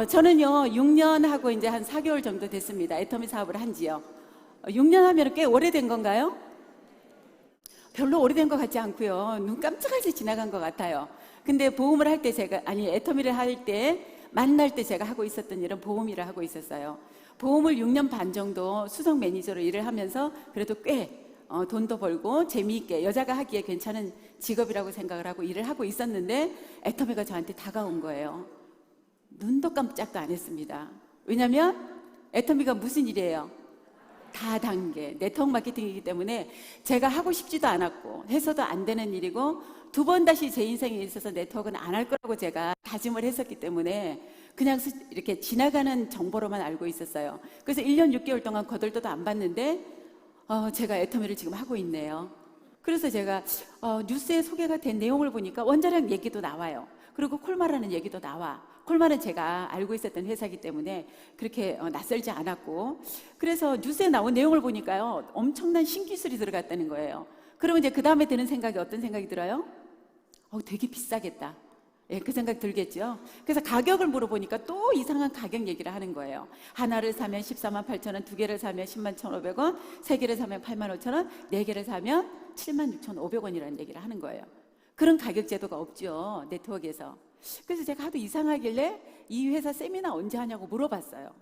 저는요, 6년 하고 이제 한 4개월 정도 됐습니다. 애터미 사업을 한 지요. 6년 하면 꽤 오래된 건가요? 별로 오래된 것 같지 않고요. 눈 깜짝할 때 지나간 것 같아요. 근데 보험을 할 때 애터미를 할 때, 만날 때 제가 하고 있었던 일은 보험 일을 하고 있었어요. 보험을 6년 반 정도 수석 매니저로 일을 하면서 그래도 꽤 돈도 벌고 재미있게 여자가 하기에 괜찮은 직업이라고 생각을 하고 일을 하고 있었는데 애터미가 저한테 다가온 거예요. 눈도 깜짝도 안 했습니다. 왜냐면 애터미가 무슨 일이에요? 다단계 네트워크 마케팅이기 때문에 제가 하고 싶지도 않았고 해서도 안 되는 일이고 두 번 다시 제 인생에 있어서 네트워크는 안 할 거라고 제가 다짐을 했었기 때문에 그냥 이렇게 지나가는 정보로만 알고 있었어요. 그래서 1년 6개월 동안 거들떠도 안 봤는데 제가 애터미를 지금 하고 있네요. 그래서 제가 뉴스에 소개가 된 내용을 보니까 원자력 얘기도 나와요. 그리고 콜마라는 얘기도 나와. 콜마는 제가 알고 있었던 회사이기 때문에 그렇게 낯설지 않았고, 그래서 뉴스에 나온 내용을 보니까요, 엄청난 신기술이 들어갔다는 거예요. 그러면 이제 그 다음에 드는 생각이 어떤 생각이 들어요? 되게 비싸겠다. 예, 그 생각 들겠죠. 그래서 가격을 물어보니까 또 이상한 가격 얘기를 하는 거예요. 하나를 사면 14만 8천 원, 두 개를 사면 10만 1,500원, 세 개를 사면 8만 5천 원, 네 개를 사면 7만 6,500원이라는 얘기를 하는 거예요. 그런 가격 제도가 없죠, 네트워크에서. 그래서 제가 하도 이상하길래 이 회사 세미나 언제 하냐고 물어봤어요.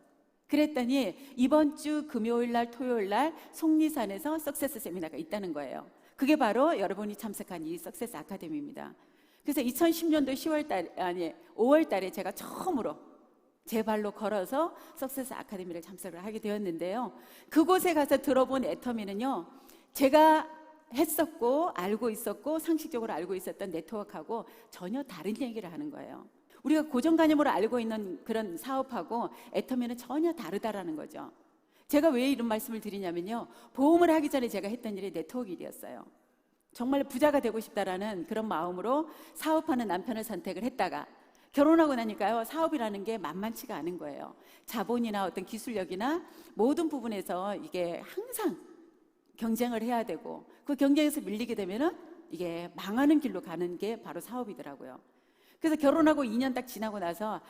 그랬더니 이번 주 금요일 날, 토요일 날 속리산에서 석세스 세미나가 있다는 거예요. 그게 바로 여러분이 참석한 이 석세스 아카데미입니다. 그래서 2010년도 5월 달에 제가 처음으로 제 발로 걸어서 석세스 아카데미를 참석을 하게 되었는데요. 그곳에 가서 들어본 애터미는요, 제가 했었고 알고 있었고 상식적으로 알고 있었던 네트워크하고 전혀 다른 얘기를 하는 거예요. 우리가 고정관념으로 알고 있는 그런 사업하고 애터미는 전혀 다르다라는 거죠. 제가 왜 이런 말씀을 드리냐면요, 보험을 하기 전에 제가 했던 일이 네트워크 일이었어요. 정말 부자가 되고 싶다라는 그런 마음으로 사업하는 남편을 선택을 했다가 결혼하고 나니까요, 사업이라는 게 만만치가 않은 거예요. 자본이나 어떤 기술력이나 모든 부분에서 이게 항상 경쟁을 해야 되고, 그 경쟁에서 밀리게 되면은 이게 망하는 길로 가는 게 바로 사업이더라고요. 그래서 결혼하고 2년 딱 지나고 나서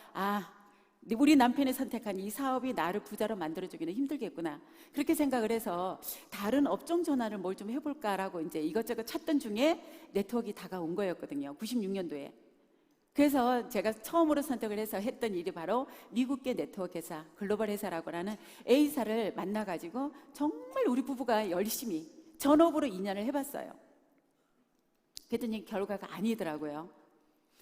우리 남편이 선택한 이 사업이 나를 부자로 만들어주기는 힘들겠구나, 그렇게 생각을 해서 다른 업종 전환을 뭘 좀 해볼까라고 이제 이것저것 찾던 중에 네트워크가 다가온 거였거든요. 96년도에. 그래서 제가 처음으로 선택을 해서 했던 일이 바로 미국계 네트워크 회사, 글로벌 회사라고 하는 A사를 만나가지고 정말 우리 부부가 열심히 전업으로 2년을 해봤어요. 그랬더니 결과가 아니더라고요.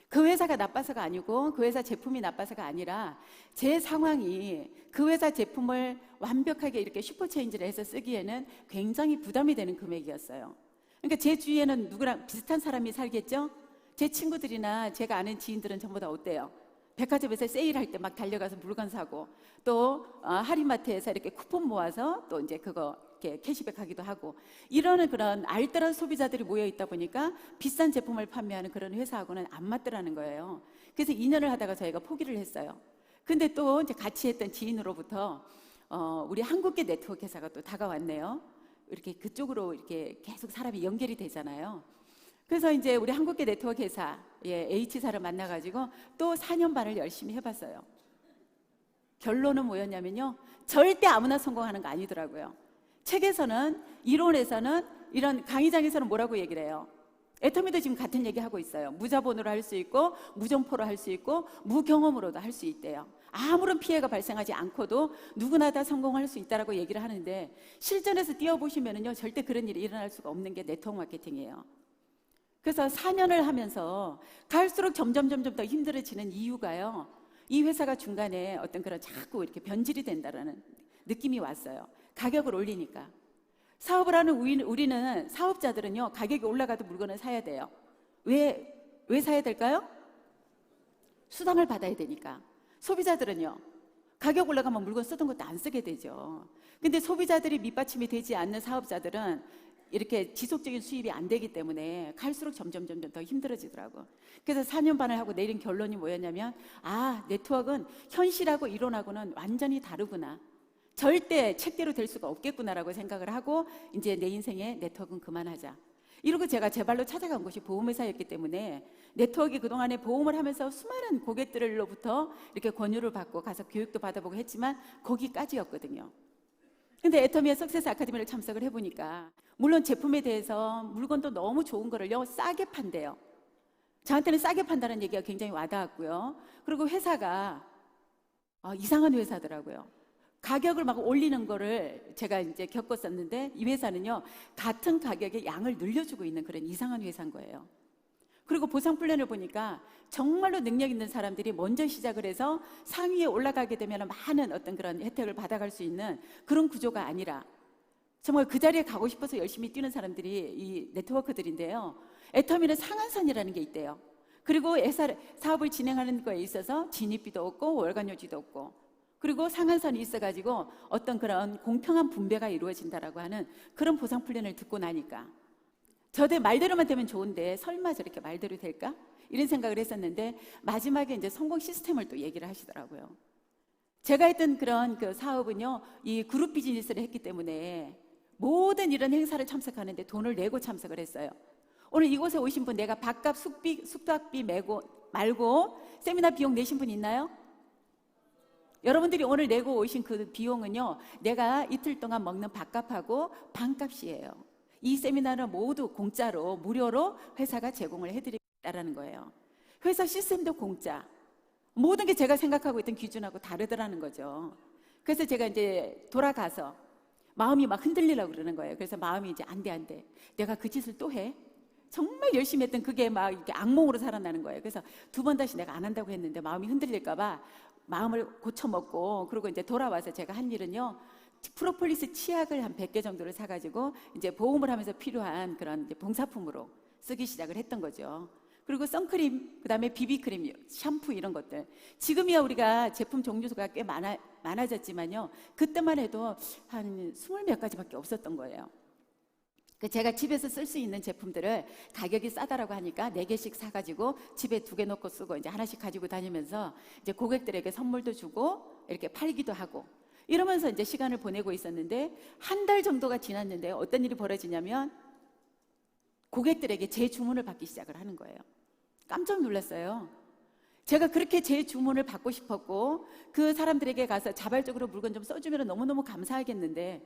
그 회사가 나빠서가 아니고 그 회사 제품이 나빠서가 아니라 제 상황이 그 회사 제품을 완벽하게 이렇게 슈퍼체인지를 해서 쓰기에는 굉장히 부담이 되는 금액이었어요. 그러니까 제 주위에는 누구랑 비슷한 사람이 살겠죠? 제 친구들이나 제가 아는 지인들은 전부 다 어때요? 백화점에서 세일할 때 막 달려가서 물건 사고, 또 할인마트에서 이렇게 쿠폰 모아서 또 이제 그거 이렇게 캐시백 하기도 하고, 이러는 그런 알뜰한 소비자들이 모여 있다 보니까 비싼 제품을 판매하는 그런 회사하고는 안 맞더라는 거예요. 그래서 2년을 하다가 저희가 포기를 했어요. 근데 또 이제 같이 했던 지인으로부터 우리 한국계 네트워크 회사가 또 다가왔네요. 이렇게 그쪽으로 이렇게 계속 사람이 연결이 되잖아요. 그래서 이제 우리 한국계 네트워크 회사, H사를 만나가지고 또 4년 반을 열심히 해봤어요. 결론은 뭐였냐면요, 절대 아무나 성공하는 거 아니더라고요. 책에서는, 이론에서는, 이런 강의장에서는 뭐라고 얘기를 해요? 애터미도 지금 같은 얘기 하고 있어요. 무자본으로 할 수 있고, 무점포로 할 수 있고, 무경험으로도 할 수 있대요. 아무런 피해가 발생하지 않고도 누구나 다 성공할 수 있다라고 얘기를 하는데, 실전에서 뛰어보시면은요, 절대 그런 일이 일어날 수가 없는 게 네트워크 마케팅이에요. 그래서 4년을 하면서 갈수록 점점 더 힘들어지는 이유가요, 이 회사가 중간에 어떤 그런 자꾸 이렇게 변질이 된다라는 느낌이 왔어요. 가격을 올리니까. 사업을 하는 우리는 사업자들은요, 가격이 올라가도 물건을 사야 돼요. 왜 사야 될까요? 수당을 받아야 되니까. 소비자들은요, 가격 올라가면 물건 쓰던 것도 안 쓰게 되죠. 근데 소비자들이 밑받침이 되지 않는 사업자들은 이렇게 지속적인 수입이 안 되기 때문에 갈수록 점점 더 힘들어지더라고. 그래서 4년 반을 하고 내린 결론이 뭐였냐면, 네트워크는 현실하고 이론하고는 완전히 다르구나, 절대 책대로 될 수가 없겠구나라고 생각을 하고 이제 내 인생에 네트워크는 그만하자. 이러고 제가 제 발로 찾아간 곳이 보험회사였기 때문에 네트워크에 그동안에 보험을 하면서 수많은 고객들로부터 이렇게 권유를 받고 가서 교육도 받아보고 했지만 거기까지였거든요. 근데 애터미의 석세스 아카데미를 참석을 해보니까 물론 제품에 대해서 물건도 너무 좋은 거를요 싸게 판대요. 저한테는 싸게 판다는 얘기가 굉장히 와닿았고요. 그리고 회사가 이상한 회사더라고요. 가격을 막 올리는 거를 제가 이제 겪었었는데 이 회사는요 같은 가격에 양을 늘려주고 있는 그런 이상한 회사인 거예요. 그리고 보상 플랜을 보니까 정말로 능력 있는 사람들이 먼저 시작을 해서 상위에 올라가게 되면 많은 어떤 그런 혜택을 받아갈 수 있는 그런 구조가 아니라 정말 그 자리에 가고 싶어서 열심히 뛰는 사람들이 이 네트워크들인데요. 애터미는 상한선이라는 게 있대요. 그리고 사업을 진행하는 거에 있어서 진입비도 없고 월간요지도 없고 그리고 상한선이 있어가지고 어떤 그런 공평한 분배가 이루어진다라고 하는 그런 보상 플랜을 듣고 나니까 저들 말대로만 되면 좋은데 설마 저렇게 말대로 될까? 이런 생각을 했었는데 마지막에 이제 성공 시스템을 또 얘기를 하시더라고요. 제가 했던 그런 그 사업은요, 이 그룹 비즈니스를 했기 때문에 모든 이런 행사를 참석하는데 돈을 내고 참석을 했어요. 오늘 이곳에 오신 분 내가 밥값, 숙박비 말고 세미나 비용 내신 분 있나요? 여러분들이 오늘 내고 오신 그 비용은요, 내가 이틀 동안 먹는 밥값하고 반값이에요. 이 세미나는 모두 공짜로 무료로 회사가 제공을 해드리겠다라는 거예요. 회사 시스템도 공짜. 모든 게 제가 생각하고 있던 기준하고 다르더라는 거죠. 그래서 제가 이제 돌아가서 마음이 막 흔들리려고 그러는 거예요. 그래서 마음이 이제 안 돼. 내가 그 짓을 또 해? 정말 열심히 했던 그게 막 이렇게 악몽으로 살아나는 거예요. 그래서 두 번 다시 내가 안 한다고 했는데 마음이 흔들릴까봐 마음을 고쳐먹고 그리고 이제 돌아와서 제가 한 일은요. 프로폴리스 치약을 한 100개 정도를 사가지고 이제 보험을 하면서 필요한 그런 이제 봉사품으로 쓰기 시작을 했던 거죠. 그리고 선크림, 그 다음에 비비크림, 샴푸 이런 것들. 지금이야 우리가 제품 종류가 꽤 많아졌지만요. 그때만 해도 한 20몇 가지밖에 없었던 거예요. 제가 집에서 쓸 수 있는 제품들을 가격이 싸다라고 하니까 4개씩 사가지고 집에 2개 놓고 쓰고 이제 하나씩 가지고 다니면서 이제 고객들에게 선물도 주고 이렇게 팔기도 하고 이러면서 이제 시간을 보내고 있었는데 한 달 정도가 지났는데 어떤 일이 벌어지냐면 고객들에게 제 주문을 받기 시작을 하는 거예요. 깜짝 놀랐어요. 제가 그렇게 제 주문을 받고 싶었고 그 사람들에게 가서 자발적으로 물건 좀 써주면 너무너무 감사하겠는데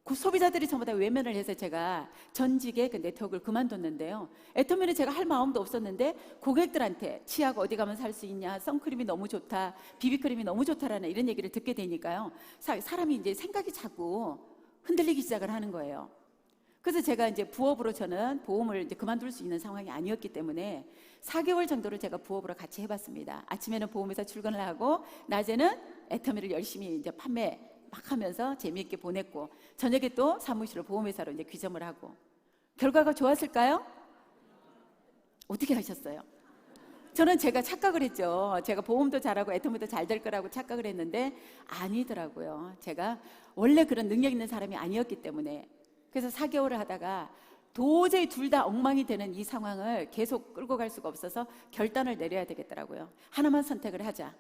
그 소비자들이 전부 다 외면을 해서 제가 전직의 그 네트워크를 그만뒀는데요. 애터미는 제가 할 마음도 없었는데 고객들한테 치약 어디 가면 살 수 있냐, 선크림이 너무 좋다, 비비크림이 너무 좋다라는 이런 얘기를 듣게 되니까요. 사람이 이제 생각이 자꾸 흔들리기 시작을 하는 거예요. 그래서 제가 이제 부업으로 저는 보험을 이제 그만둘 수 있는 상황이 아니었기 때문에 4개월 정도를 제가 부업으로 같이 해봤습니다. 아침에는 보험회사 출근을 하고 낮에는 애터미를 열심히 이제 판매 막 하면서 재미있게 보냈고 저녁에 또 사무실로 보험회사로 이제 귀점을 하고 결과가 좋았을까요? 어떻게 하셨어요? 저는 제가 착각을 했죠. 제가 보험도 잘하고 애터미도 잘 될 거라고 착각을 했는데 아니더라고요. 제가 원래 그런 능력 있는 사람이 아니었기 때문에 그래서 4개월을 하다가 도저히 둘 다 엉망이 되는 이 상황을 계속 끌고 갈 수가 없어서 결단을 내려야 되겠더라고요. 하나만 선택을 하자.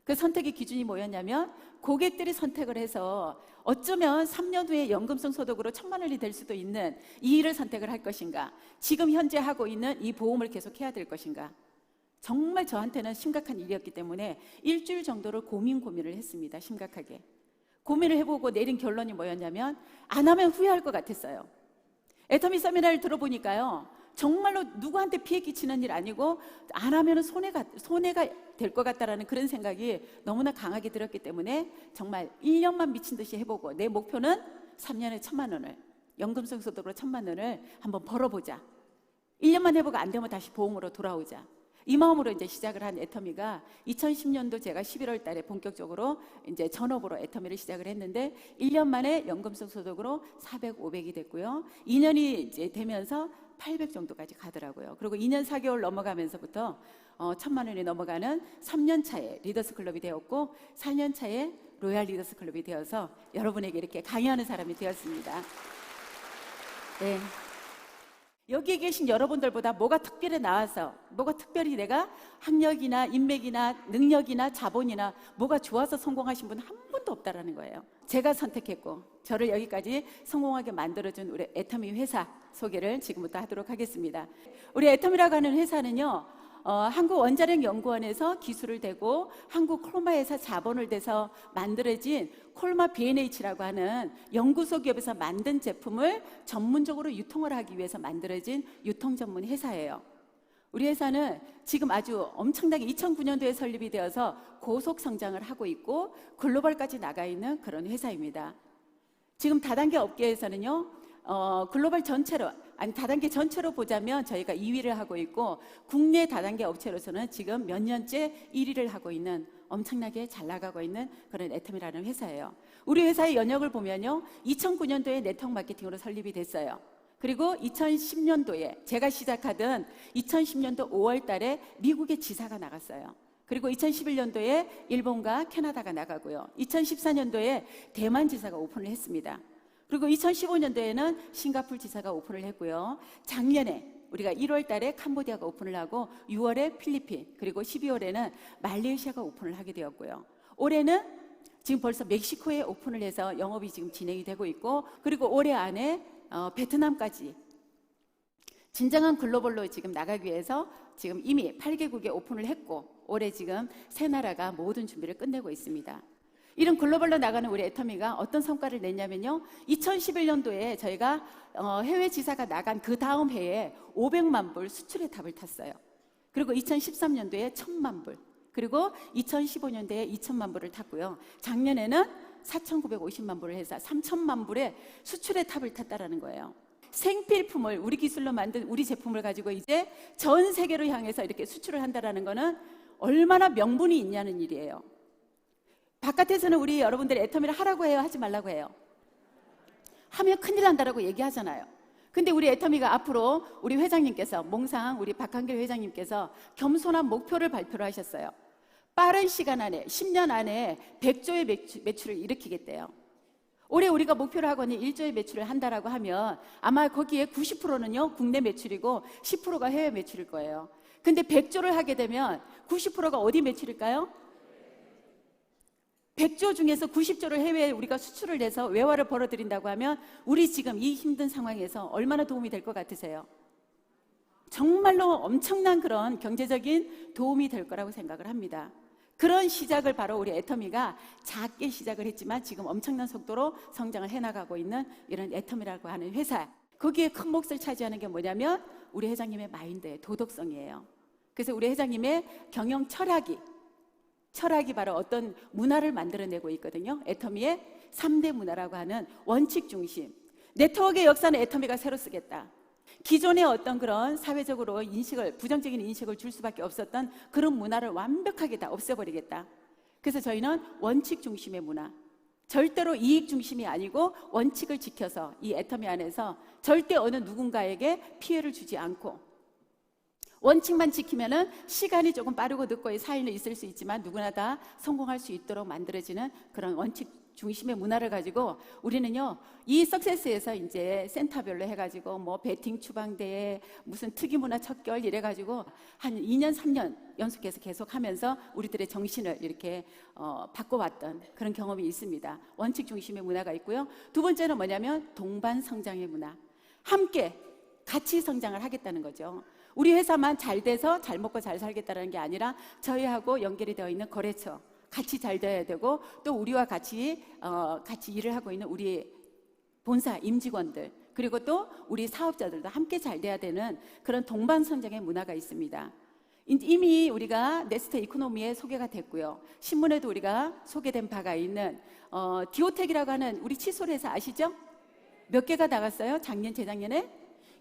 그 선택의 기준이 뭐였냐면 고객들이 선택을 해서 어쩌면 3년 후에 연금성 소득으로 1,000만 원이 될 수도 있는 이 일을 선택을 할 것인가, 지금 현재 하고 있는 이 보험을 계속 해야 될 것인가. 정말 저한테는 심각한 일이었기 때문에 일주일 정도를 고민을 했습니다. 심각하게 고민을 해보고 내린 결론이 뭐였냐면 안 하면 후회할 것 같았어요. 애터미 세미나를 들어보니까요 정말로 누구한테 피해 끼치는 일 아니고 안 하면 손해가 될 것 같다라는 그런 생각이 너무나 강하게 들었기 때문에 정말 1년만 미친 듯이 해보고 내 목표는 3년에 1,000만 원을 연금성 소득으로 1,000만 원을 한번 벌어보자. 1년만 해보고 안 되면 다시 보험으로 돌아오자. 이 마음으로 이제 시작을 한 애터미가 2010년도 제가 11월 달에 본격적으로 이제 전업으로 애터미를 시작을 했는데 1년 만에 연금성 소득으로 400, 500이 됐고요. 2년이 이제 되면서 800 정도까지 가더라고요. 그리고 2년 4개월 넘어가면서부터 1,000만 원이 넘어가는 3년 차에 리더스 클럽이 되었고 4년 차에 로얄 리더스 클럽이 되어서 여러분에게 이렇게 강의하는 사람이 되었습니다. 네. 여기에 계신 여러분들보다 뭐가 특별히 나와서, 뭐가 특별히 내가 학력이나 인맥이나 능력이나 자본이나 뭐가 좋아서 성공하신 분 한 분도 없다라는 거예요. 제가 선택했고 저를 여기까지 성공하게 만들어준 우리 애터미 회사 소개를 지금부터 하도록 하겠습니다. 우리 애터미라고 하는 회사는요, 한국원자력연구원에서 기술을 대고 한국콜마에서 자본을 대서 만들어진 콜마 B&H라고 하는 연구소 기업에서 만든 제품을 전문적으로 유통을 하기 위해서 만들어진 유통 전문 회사예요. 우리 회사는 지금 아주 엄청나게 2009년도에 설립이 되어서 고속 성장을 하고 있고 글로벌까지 나가 있는 그런 회사입니다. 지금 다단계 업계에서는요, 글로벌 전체로, 아니 다단계 전체로 보자면 저희가 2위를 하고 있고 국내 다단계 업체로서는 지금 몇 년째 1위를 하고 있는, 엄청나게 잘 나가고 있는 그런 애터미라는 회사예요. 우리 회사의 연역을 보면요, 2009년도에 네트워크 마케팅으로 설립이 됐어요. 그리고 2010년도에 제가 시작하던 2010년도 5월 달에 미국의 지사가 나갔어요. 그리고 2011년도에 일본과 캐나다가 나가고요. 2014년도에 대만 지사가 오픈을 했습니다. 그리고 2015년도에는 싱가포르 지사가 오픈을 했고요. 작년에 우리가 1월 달에 캄보디아가 오픈을 하고 6월에 필리핀, 그리고 12월에는 말레이시아가 오픈을 하게 되었고요. 올해는 지금 벌써 멕시코에 오픈을 해서 영업이 지금 진행이 되고 있고, 그리고 올해 안에 베트남까지 진정한 글로벌로 지금 나가기 위해서 지금 이미 8개국에 오픈을 했고, 올해 지금 3나라가 모든 준비를 끝내고 있습니다. 이런 글로벌로 나가는 우리 애터미가 어떤 성과를 냈냐면요, 2011년도에 저희가 해외 지사가 나간 그 다음 해에 500만 불 수출의 탑을 탔어요. 그리고 2013년도에 1000만 불, 그리고 2015년도에 2000만 불을 탔고요. 작년에는 4,950만 불을 해서 3,000만 불의 수출의 탑을 탔다라는 거예요. 생필품을 우리 기술로 만든 우리 제품을 가지고 이제 전 세계로 향해서 이렇게 수출을 한다라는 거는 얼마나 명분이 있냐는 일이에요. 바깥에서는 우리 여러분들이 애터미를 하라고 해요, 하지 말라고 해요? 하면 큰일 난다라고 얘기하잖아요. 근데 우리 애터미가 앞으로 우리 회장님께서, 몽상 우리 박한길 회장님께서 겸손한 목표를 발표를 하셨어요. 빠른 시간 안에 10년 안에 100조의 매출을 일으키겠대요. 올해 우리가 목표를 하거니 1조의 매출을 한다라고 하면 아마 거기에 90%는요 국내 매출이고 10%가 해외 매출일 거예요. 근데 100조를 하게 되면 90%가 어디 매출일까요? 100조 중에서 90조를 해외에 우리가 수출을 해서 외화를 벌어들인다고 하면 우리 지금 이 힘든 상황에서 얼마나 도움이 될 것 같으세요? 정말로 엄청난 그런 경제적인 도움이 될 거라고 생각을 합니다. 그런 시작을 바로 우리 애터미가 작게 시작을 했지만 지금 엄청난 속도로 성장을 해나가고 있는 이런 애터미라고 하는 회사, 거기에 큰 몫을 차지하는 게 뭐냐면 우리 회장님의 마인드의 도덕성이에요. 그래서 우리 회장님의 경영 철학이 바로 어떤 문화를 만들어내고 있거든요. 애터미의 3대 문화라고 하는 원칙 중심, 네트워크의 역사는 애터미가 새로 쓰겠다. 기존의 어떤 그런 사회적으로 부정적인 인식을 줄 수밖에 없었던 그런 문화를 완벽하게 다 없애버리겠다. 그래서 저희는 원칙 중심의 문화, 절대로 이익 중심이 아니고 원칙을 지켜서 이 애터미 안에서 절대 어느 누군가에게 피해를 주지 않고, 원칙만 지키면은 시간이 조금 빠르고 늦고의 사이는 있을 수 있지만 누구나 다 성공할 수 있도록 만들어지는 그런 원칙 중심의 문화를 가지고 우리는요, 이 석세스에서 이제 센터별로 해가지고 뭐 배팅 추방대회, 무슨 특이문화 척결 이래가지고 한 2년 3년 연속해서 계속 하면서 우리들의 정신을 이렇게 바꿔왔던 그런 경험이 있습니다. 원칙 중심의 문화가 있고요. 두 번째는 뭐냐면 동반 성장의 문화, 함께 같이 성장을 하겠다는 거죠. 우리 회사만 잘 돼서 잘 먹고 잘 살겠다는 게 아니라 저희하고 연결이 되어 있는 거래처 같이 잘 돼야 되고, 또 우리와 같이 일을 하고 있는 우리 본사 임직원들, 그리고 또 우리 사업자들도 함께 잘 돼야 되는 그런 동반 성장의 문화가 있습니다. 이미 우리가 네스트 이코노미에 소개가 됐고요. 신문에도 우리가 소개된 바가 있는 디오텍이라고 하는 우리 칫솔 회사 아시죠? 몇 개가 나갔어요? 작년, 재작년에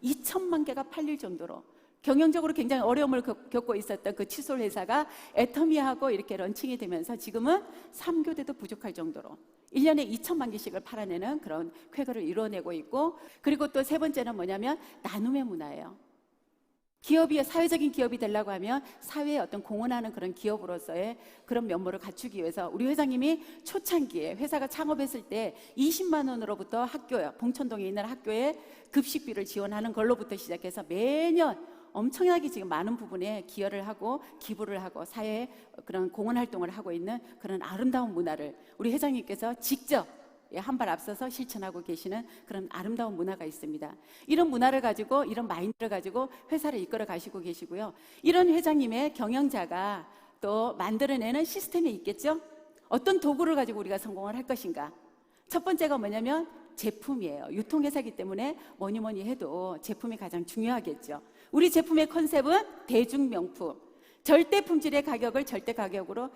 2천만 개가 팔릴 정도로 경영적으로 굉장히 어려움을 겪고 있었던 그 칫솔 회사가 애터미하고 이렇게 런칭이 되면서 지금은 3교대도 부족할 정도로 1년에 2천만 개씩을 팔아내는 그런 쾌거를 이루어내고 있고, 그리고 또 세 번째는 뭐냐면 나눔의 문화예요. 기업이 사회적인 기업이 되려고 하면 사회에 어떤 공헌하는 그런 기업으로서의 그런 면모를 갖추기 위해서 우리 회장님이 초창기에 회사가 창업했을 때 20만 원으로부터 학교에, 봉천동에 있는 학교에 급식비를 지원하는 걸로부터 시작해서 매년 엄청나게 지금 많은 부분에 기여를 하고 기부를 하고 사회에 그런 공헌 활동을 하고 있는 그런 아름다운 문화를 우리 회장님께서 직접 한 발 앞서서 실천하고 계시는 그런 아름다운 문화가 있습니다. 이런 문화를 가지고, 이런 마인드를 가지고 회사를 이끌어 가시고 계시고요. 이런 회장님의 경영자가 또 만들어내는 시스템이 있겠죠? 어떤 도구를 가지고 우리가 성공을 할 것인가? 첫 번째가 뭐냐면 제품이에요. 유통회사이기 때문에 뭐니 해도 제품이 가장 중요하겠죠. 우리 제품의 컨셉은 대중명품, 절대 품질의 가격을 절대 가격으로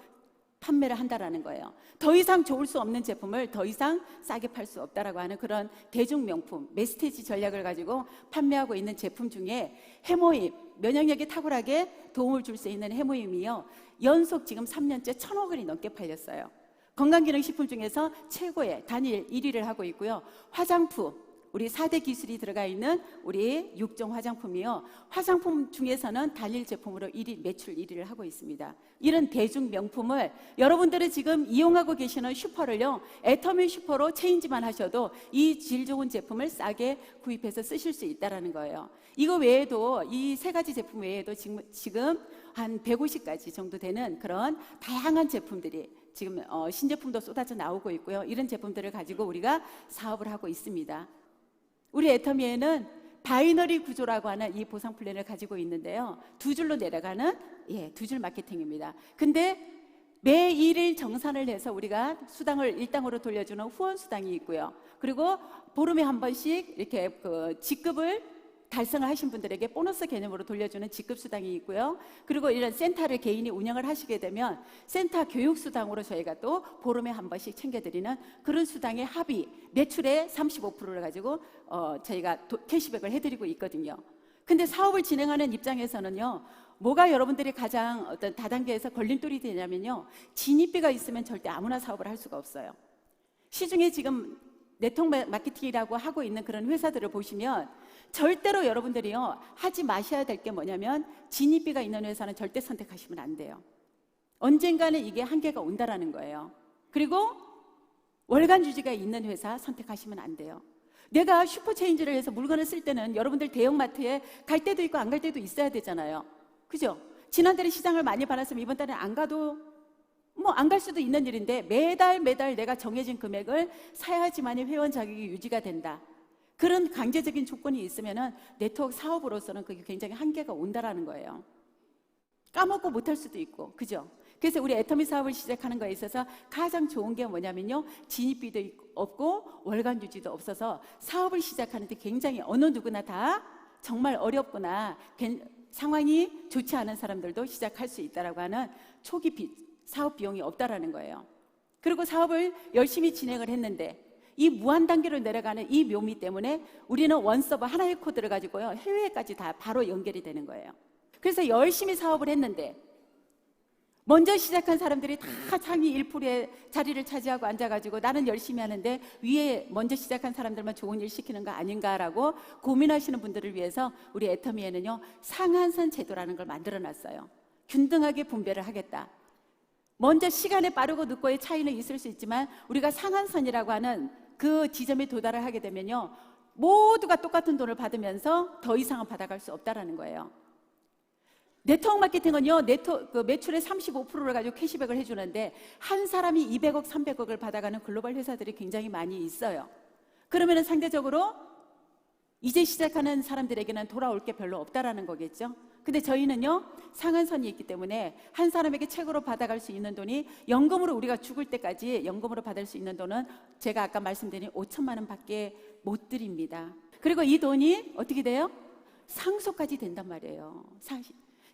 판매를 한다라는 거예요. 더 이상 좋을 수 없는 제품을 더 이상 싸게 팔 수 없다라고 하는 그런 대중명품, 메시지 전략을 가지고 판매하고 있는 제품 중에 해모임, 면역력이 탁월하게 도움을 줄 수 있는 해모임이요. 연속 지금 3년째 1,000억 원이 넘게 팔렸어요. 건강기능식품 중에서 최고의 단일 1위를 하고 있고요. 화장품, 우리 4대 기술이 들어가 있는 우리 6종 화장품이요. 화장품 중에서는 단일 제품으로 1위, 매출 1위를 하고 있습니다. 이런 대중 명품을 여러분들이 지금 이용하고 계시는 슈퍼를요, 애터미 슈퍼로 체인지만 하셔도 이 질 좋은 제품을 싸게 구입해서 쓰실 수 있다는 거예요. 이거 외에도 이 세 가지 제품 외에도 지금 한 150가지 정도 되는 그런 다양한 제품들이 지금 신제품도 쏟아져 나오고 있고요. 이런 제품들을 가지고 우리가 사업을 하고 있습니다. 우리 애터미에는 바이너리 구조라고 하는 이 보상 플랜을 가지고 있는데요. 두 줄로 내려가는 두 줄 마케팅입니다. 근데 매 1일 정산을 해서 우리가 수당을 일당으로 돌려주는 후원 수당이 있고요. 그리고 보름에 한 번씩 이렇게 그 직급을 달성을 하신 분들에게 보너스 개념으로 돌려주는 직급수당이 있고요. 그리고 이런 센터를 개인이 운영을 하시게 되면 센터 교육수당으로 저희가 또 보름에 한 번씩 챙겨드리는 그런 수당의 합의, 매출의 35%를 가지고 저희가 캐시백을 해드리고 있거든요. 근데 사업을 진행하는 입장에서는요, 뭐가 여러분들이 가장 어떤 다단계에서 걸림돌이 되냐면요, 진입비가 있으면 절대 아무나 사업을 할 수가 없어요. 시중에 지금 네트워크 마케팅이라고 하고 있는 그런 회사들을 보시면 절대로 여러분들이요, 하지 마셔야 될 게 뭐냐면 진입비가 있는 회사는 절대 선택하시면 안 돼요. 언젠가는 이게 한계가 온다라는 거예요. 그리고 월간 유지가 있는 회사 선택하시면 안 돼요. 내가 슈퍼체인지를 해서 물건을 쓸 때는 여러분들 대형마트에 갈 때도 있고 안 갈 때도 있어야 되잖아요. 그죠? 지난달에 시장을 많이 받았으면 이번 달에 안 가도 안 갈 수도 있는 일인데 매달 내가 정해진 금액을 사야지만이 회원 자격이 유지가 된다. 그런 강제적인 조건이 있으면은 네트워크 사업으로서는 그게 굉장히 한계가 온다라는 거예요. 까먹고 못할 수도 있고, 그죠? 그래서 우리 애터미 사업을 시작하는 거에 있어서 가장 좋은 게 뭐냐면요, 진입비도 없고 월간 유지도 없어서 사업을 시작하는데 굉장히 어느 누구나 다 정말 어렵거나 상황이 좋지 않은 사람들도 시작할 수 있다라고 하는 초기 사업 비용이 없다라는 거예요. 그리고 사업을 열심히 진행을 했는데 이 무한 단계로 내려가는 이 묘미 때문에 우리는 원서버 하나의 코드를 가지고요, 해외까지 다 바로 연결이 되는 거예요. 그래서 열심히 사업을 했는데 먼저 시작한 사람들이 다 상위 1%의 자리를 차지하고 앉아가지고 나는 열심히 하는데 위에 먼저 시작한 사람들만 좋은 일 시키는 거 아닌가라고 고민하시는 분들을 위해서 우리 애터미에는요, 상한선 제도라는 걸 만들어놨어요. 균등하게 분배를 하겠다. 먼저 시간에 빠르고 늦고의 차이는 있을 수 있지만 우리가 상한선이라고 하는 그 지점에 도달을 하게 되면요, 모두가 똑같은 돈을 받으면서 더 이상은 받아갈 수 없다라는 거예요. 네트워크 마케팅은요, 매출의 35%를 가지고 캐시백을 해주는데 한 사람이 200억, 300억을 받아가는 글로벌 회사들이 굉장히 많이 있어요. 그러면은 상대적으로 이제 시작하는 사람들에게는 돌아올 게 별로 없다라는 거겠죠. 근데 저희는요, 상한선이 있기 때문에 한 사람에게 책으로 받아갈 수 있는 돈이 연금으로 우리가 죽을 때까지 연금으로 받을 수 있는 돈은 제가 아까 말씀드린 5천만 원밖에 못 드립니다. 그리고 이 돈이 어떻게 돼요? 상속까지 된단 말이에요.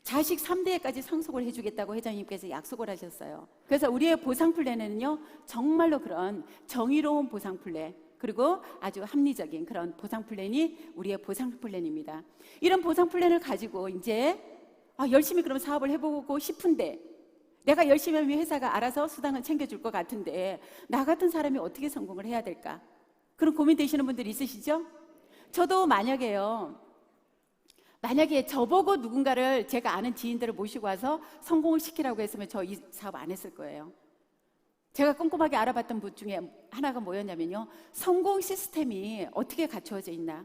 자식 3대까지 상속을 해주겠다고 회장님께서 약속을 하셨어요. 그래서 우리의 보상 플랜에는요, 정말로 그런 정의로운 보상 플랜, 그리고 아주 합리적인 그런 보상 플랜이 우리의 보상 플랜입니다. 이런 보상 플랜을 가지고 이제 열심히 그럼 사업을 해보고 싶은데 내가 열심히 하면 회사가 알아서 수당을 챙겨줄 것 같은데 나 같은 사람이 어떻게 성공을 해야 될까? 그런 고민되시는 분들 있으시죠? 저도 만약에요, 만약에 저보고 누군가를 제가 아는 지인들을 모시고 와서 성공을 시키라고 했으면 저 이 사업 안 했을 거예요. 제가 꼼꼼하게 알아봤던 분 중에 하나가 뭐였냐면요, 성공 시스템이 어떻게 갖추어져 있나,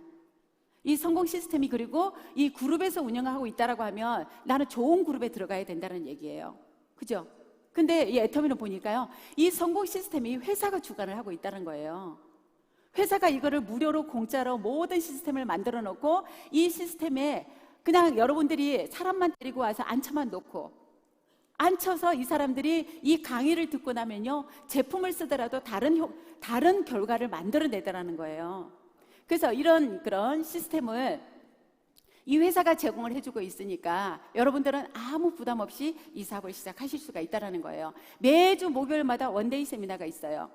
이 성공 시스템이 그리고 이 그룹에서 운영하고 있다라고 하면 나는 좋은 그룹에 들어가야 된다는 얘기예요. 그죠? 근데 이 애터미는 보니까요, 이 성공 시스템이 회사가 주관을 하고 있다는 거예요. 회사가 이거를 무료로 공짜로 모든 시스템을 만들어 놓고 이 시스템에 그냥 여러분들이 사람만 데리고 와서 앉혀만 놓고, 앉혀서 이 사람들이 이 강의를 듣고 나면요, 제품을 쓰더라도 다른 결과를 만들어내더라는 거예요. 그래서 그런 시스템을 이 회사가 제공을 해주고 있으니까 여러분들은 아무 부담 없이 이 사업을 시작하실 수가 있다는 거예요. 매주 목요일마다 원데이 세미나가 있어요.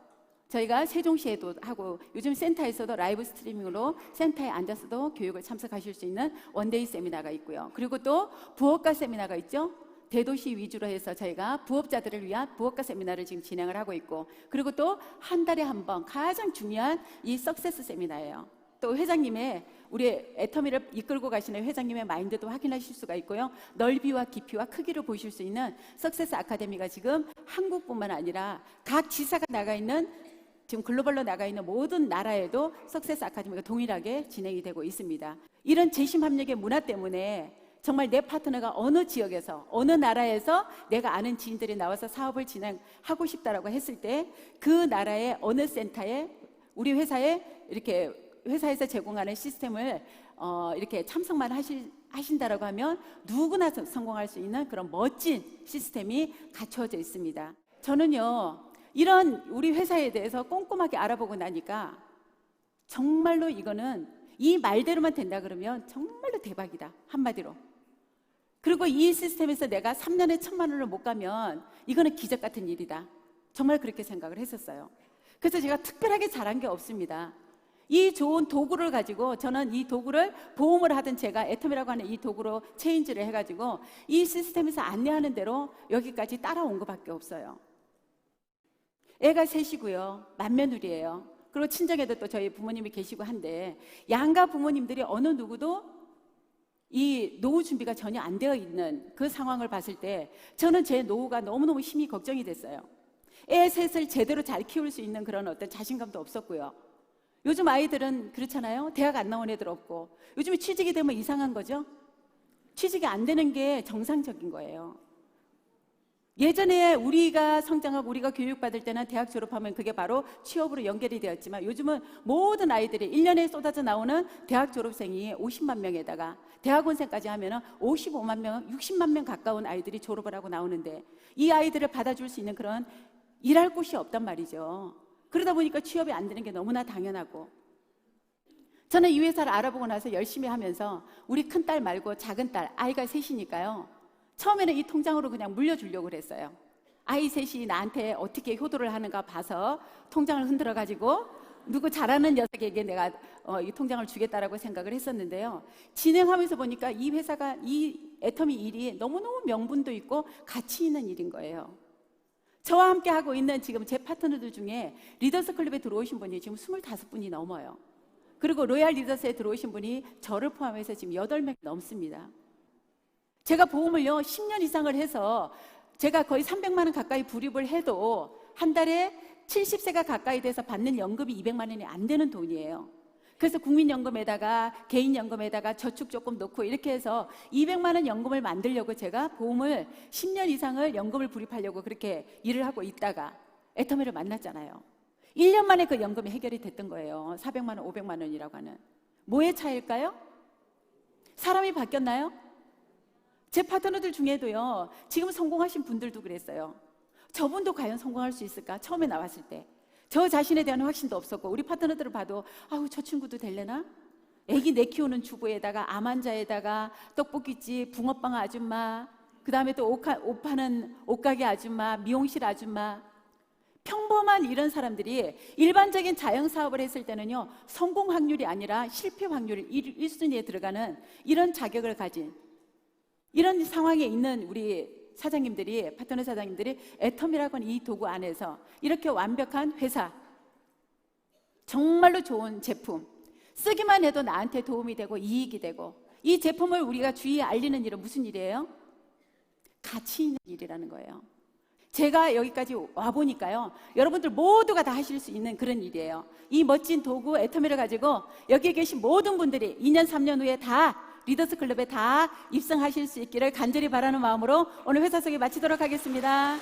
저희가 세종시에도 하고 요즘 센터에서도 라이브 스트리밍으로 센터에 앉아서도 교육을 참석하실 수 있는 원데이 세미나가 있고요. 그리고 또 부업가 세미나가 있죠. 대도시 위주로 해서 저희가 부업자들을 위한 부업가 세미나를 지금 진행을 하고 있고, 그리고 또 한 달에 한 번 가장 중요한 이 석세스 세미나예요. 또 회장님의, 우리 애터미를 이끌고 가시는 회장님의 마인드도 확인하실 수가 있고요. 넓이와 깊이와 크기를 보실 수 있는 석세스 아카데미가 지금 한국뿐만 아니라 각 지사가 나가 있는, 지금 글로벌로 나가 있는 모든 나라에도 석세스 아카데미가 동일하게 진행이 되고 있습니다. 이런 재심합력의 문화 때문에 정말 내 파트너가 어느 지역에서 어느 나라에서 내가 아는 지인들이 나와서 사업을 진행하고 싶다라고 했을 때 그 나라의 어느 센터에 우리 회사에 이렇게 회사에서 제공하는 시스템을 이렇게 참석만 하신다라고 하면 누구나 성공할 수 있는 그런 멋진 시스템이 갖춰져 있습니다. 저는요, 이런 우리 회사에 대해서 꼼꼼하게 알아보고 나니까 정말로 이거는 이 말대로만 된다 그러면 정말로 대박이다, 한마디로. 그리고 이 시스템에서 내가 3년에 1,000만 원을 못 가면 이거는 기적 같은 일이다, 정말 그렇게 생각을 했었어요. 그래서 제가 특별하게 잘한 게 없습니다. 이 좋은 도구를 가지고 저는 이 도구를 보험을 하든 제가 애텀이라고 하는 이 도구로 체인지를 해가지고 이 시스템에서 안내하는 대로 여기까지 따라온 것밖에 없어요. 애가 셋이고요, 맏며느리예요. 그리고 친정에도 또 저희 부모님이 계시고 한데 양가 부모님들이 어느 누구도 이 노후 준비가 전혀 안 되어 있는 그 상황을 봤을 때 저는 제 노후가 너무너무 심히 걱정이 됐어요. 애 셋을 제대로 잘 키울 수 있는 그런 어떤 자신감도 없었고요. 요즘 아이들은 그렇잖아요. 대학 안 나온 애들 없고, 요즘에 취직이 되면 이상한 거죠. 취직이 안 되는 게 정상적인 거예요. 예전에 우리가 성장하고 우리가 교육받을 때는 대학 졸업하면 그게 바로 취업으로 연결이 되었지만 요즘은 모든 아이들이 1년에 쏟아져 나오는 대학 졸업생이 50만 명에다가 대학원생까지 하면 55만 명, 60만 명 가까운 아이들이 졸업을 하고 나오는데 이 아이들을 받아줄 수 있는 그런 일할 곳이 없단 말이죠. 그러다 보니까 취업이 안 되는 게 너무나 당연하고, 저는 이 회사를 알아보고 나서 열심히 하면서 우리 큰딸 말고 작은 딸, 아이가 셋이니까요, 처음에는 이 통장으로 그냥 물려주려고 그랬어요. 아이 셋이 나한테 어떻게 효도를 하는가 봐서 통장을 흔들어 가지고 누구 잘하는 녀석에게 내가 이 통장을 주겠다라고 생각을 했었는데요, 진행하면서 보니까 이 회사가, 이 애터미 일이 너무너무 명분도 있고 가치 있는 일인 거예요. 저와 함께 하고 있는 지금 제 파트너들 중에 리더스 클럽에 들어오신 분이 지금 25분이 넘어요. 그리고 로얄 리더스에 들어오신 분이 저를 포함해서 지금 8명 넘습니다. 제가 보험을요 10년 이상을 해서 제가 거의 300만 원 가까이 불입을 해도 한 달에 70세가 가까이 돼서 받는 연금이 200만 원이 안 되는 돈이에요. 그래서 국민연금에다가 개인연금에다가 저축 조금 넣고 이렇게 해서 200만 원 연금을 만들려고 제가 보험을 10년 이상을 연금을 불입하려고 그렇게 일을 하고 있다가 애터미를 만났잖아요. 1년 만에 그 연금이 해결이 됐던 거예요. 400만 원, 500만 원이라고 하는. 뭐의 차이일까요? 사람이 바뀌었나요? 제 파트너들 중에도요, 지금 성공하신 분들도 그랬어요. 저분도 과연 성공할 수 있을까? 처음에 나왔을 때 저 자신에 대한 확신도 없었고, 우리 파트너들을 봐도 아우 저 친구도 될래나? 애기 내 키우는 주부에다가 암 환자에다가 떡볶이집 붕어빵 아줌마, 그 다음에 또 옷 파는 옷가게 아줌마, 미용실 아줌마, 평범한 이런 사람들이 일반적인 자영사업을 했을 때는요 성공 확률이 아니라 실패 확률 1순위에 들어가는 이런 자격을 가진 이런 상황에 있는 우리 사장님들이, 파트너 사장님들이 애텀이라고 하는 이 도구 안에서 이렇게 완벽한 회사, 정말로 좋은 제품, 쓰기만 해도 나한테 도움이 되고 이익이 되고 이 제품을 우리가 주위에 알리는 일은 무슨 일이에요? 가치 있는 일이라는 거예요. 제가 여기까지 와보니까요, 여러분들 모두가 다 하실 수 있는 그런 일이에요. 이 멋진 도구 애터미를 가지고 여기에 계신 모든 분들이 2년 3년 후에 다 리더스 클럽에 다 입성하실 수 있기를 간절히 바라는 마음으로 오늘 회사 소개 마치도록 하겠습니다.